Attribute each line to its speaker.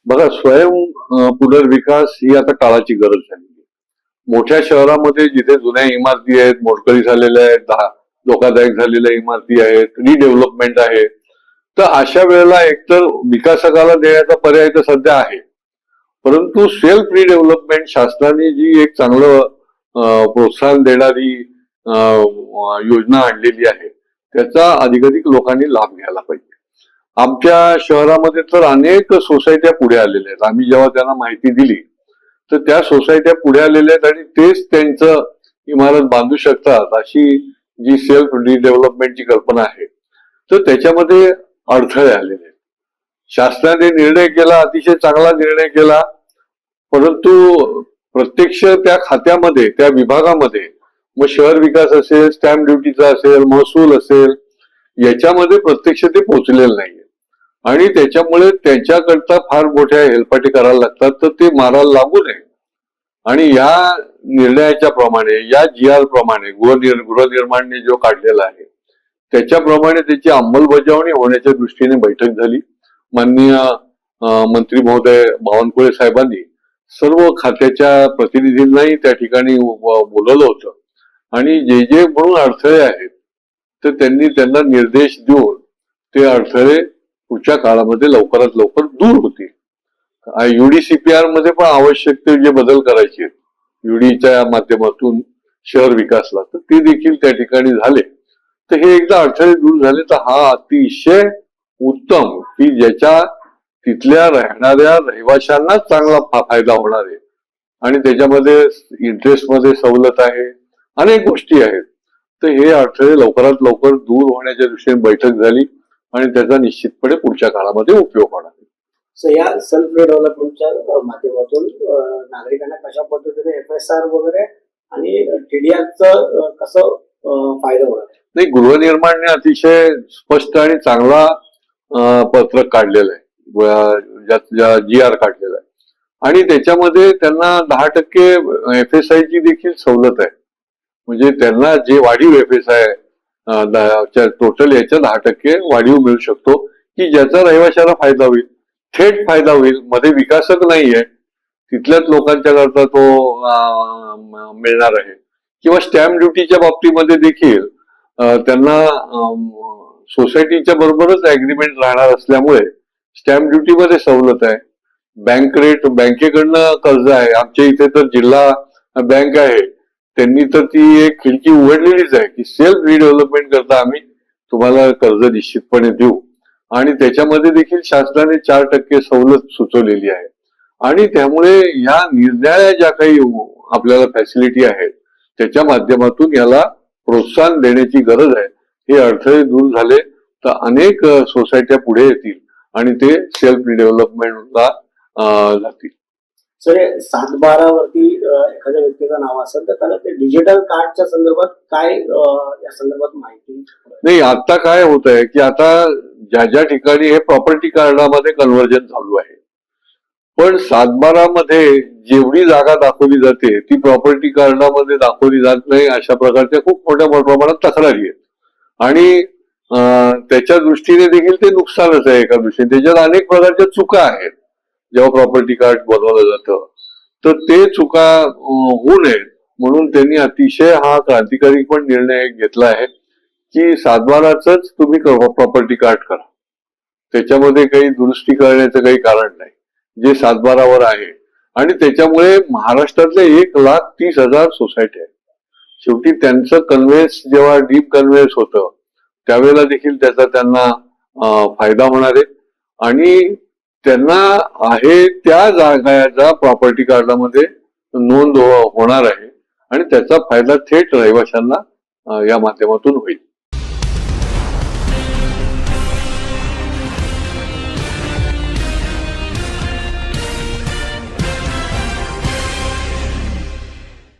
Speaker 1: बघा, पुनर्विकास ही आता काळाची गरज झाली. मोठ्या शहरामध्ये जिथे जुन्या इमारती आहेत, मोडकळी झालेल्या आहेत, धोकादायक झालेल्या इमारती आहेत, रिडेव्हलपमेंट आहे, तर अशा वेळेला एकतर विकासकाला देण्याचा पर्याय तर सध्या आहे, परंतु सेल्फ रिडेव्हलपमेंट शासनाने जी एक चांगलं प्रोत्साहन देणारी योजना आणलेली आहे, त्याचा अधिकाधिक लोकांनी लाभ घ्यायला पाहिजे. आमच्या शहरामध्ये तर अनेक सोसायट्या पुढे आलेल्या आहेत. आम्ही जेव्हा त्यांना माहिती दिली तर त्या सोसायट्या पुढे आलेल्या आहेत आणि तेच त्यांचं इमारत बांधू शकतात अशी जी सेल्फ रिडेव्हलपमेंटची कल्पना आहे, तर त्याच्यामध्ये अडथळे आलेले आहेत. शासनाने निर्णय केला, अतिशय चांगला निर्णय केला, परंतु प्रत्यक्ष त्या खात्यामध्ये, त्या विभागामध्ये, मग शहर विकास असेल, स्टॅम्प ड्युटीचा असेल, महसूल असेल, याच्यामध्ये प्रत्यक्ष ते पोहोचलेलं नाहीये आणि त्याच्यामुळे त्यांच्याकरता फार मोठ्या हेलपाटे करायला लागतात. तर ते मारायला लागू नये आणि या निर्णयाच्या प्रमाणे, या GR प्रमाणे, गृहनिर्माणने जो काढलेला आहे त्याच्याप्रमाणे त्याची अंमलबजावणी होण्याच्या दृष्टीने बैठक झाली. माननीय मंत्री महोदय बावनकुळे साहेबांनी सर्व खात्याच्या प्रतिनिधींनाही त्या ठिकाणी बोलवलं होतं आणि जे जे म्हणून अडथळे आहेत तर त्यांनी त्यांना निर्देश देऊन ते अडथळे पुढच्या काळामध्ये लवकरात लवकर दूर होतील. UDCPR मध्ये पण आवश्यक ते जे बदल करायचे UDच्या माध्यमातून शहर विकासला, तर ते देखील त्या ठिकाणी झाले. तर हे एकदा अडथळे दूर झाले तर हा अतिशय उत्तम, की ज्याच्या तिथल्या राहणाऱ्या रहिवाशांनाच चांगला फायदा होणार आहे आणि त्याच्यामध्ये इंटरेस्ट मध्ये सवलत आहे, अनेक गोष्टी आहेत. तर हे अडथळे लवकरात लवकर दूर होण्याच्या दृष्टीने बैठक झाली आणि त्याचा निश्चितपणे पुढच्या काळामध्ये उपयोग होणार आहे.
Speaker 2: सो या सेल्फ डेव्हलपमेंटच्या माध्यमातून नागरिकांना कशा पद्धतीने FSR वगैरे आणि TDRचं कसं फायदा होणार?
Speaker 1: नाही, गृहनिर्माणने अतिशय स्पष्ट आणि चांगला पत्रक काढलेलं आहे, GR काढलेला आहे आणि त्याच्यामध्ये त्यांना 10% FSI ची देखील सवलत आहे. म्हणजे त्यांना जे वाढीव FSI टोटल याच्या 10% वाढीव मिळू शकतो, की ज्याचा रहिवाशाला फायदा होईल, थेट फायदा होईल. मध्ये विकासक नाहीये, तिथल्याच लोकांच्या करता तो मिळणार आहे. किंवा स्टॅम्प ड्युटीच्या बाबतीमध्ये देखील त्यांना सोसायटीच्या बरोबरच ऍग्रीमेंट राहणार असल्यामुळे स्टॅम्प ड्युटीमध्ये सवलत आहे. बँक रेट, बँकेकडनं कर्ज आहे. आमच्या इथे तर जिल्हा बँक आहे, त्यांनी तर ती एक खिडकी उघडलेलीच आहे की सेल्फ रिडेव्हलपमेंट करता आम्ही तुम्हाला कर्ज निश्चितपणे देऊ आणि त्याच्यामध्ये देखील शासनाने 4% सवलत सुचवलेली आहे आणि त्यामुळे ह्या निर्णया ज्या काही आपल्याला फॅसिलिटी आहेत त्याच्या माध्यमातून याला प्रोत्साहन देण्याची गरज आहे. हे अडथळे दूर झाले तर अनेक सोसायट्या पुढे येतील आणि ते सेल्फ रिडेव्हलपमेंटला जातील.
Speaker 2: सर, 712 वरती एखाद्या व्यक्तीचं नाव असेल तर त्याला ते डिजिटल कार्डच्या संदर्भात काय या संदर्भात माहिती
Speaker 1: नाही? आता काय होत आहे की आता ज्या ज्या ठिकाणी हे प्रॉपर्टी कार्डामध्ये कन्व्हर्जन चालू आहे, पण 712 मध्ये जेवढी जागा दाखवली जाते ती प्रॉपर्टी कार्डामध्ये दाखवली जात नाही, अशा प्रकारच्या खूप मोठ्या प्रमाणात तक्रारी आहेत आणि त्याच्या दृष्टीने देखील ते नुकसानच आहे. एका दृष्टीने त्याच्यात अनेक प्रकारच्या चुका आहेत. जेव्हा प्रॉपर्टी कार्ड बनवलं जातं तर ते चुका होऊ नयेत म्हणून त्यांनी अतिशय हा क्रांतिकारी पण निर्णय घेतला आहे की 712च तुम्ही प्रॉपर्टी कार्ड करा, त्याच्यामध्ये काही दुरुस्ती करण्याचं काही कारण नाही, जे 712 आहे. आणि त्याच्यामुळे महाराष्ट्रातले 1,30,000 सोसायटी आहेत. शेवटी त्यांचं कन्व्हेन्स जेव्हा डीप कन्व्हेन्स होतं त्यावेळेला देखील त्याचा त्यांना फायदा होणार आहे आणि त्यांना आहे त्या जागाच्या प्रॉपर्टी कार्डामध्ये नोंद होणार आहे आणि त्याचा फायदा थेट रहिवाशांना या माध्यमातून होईल.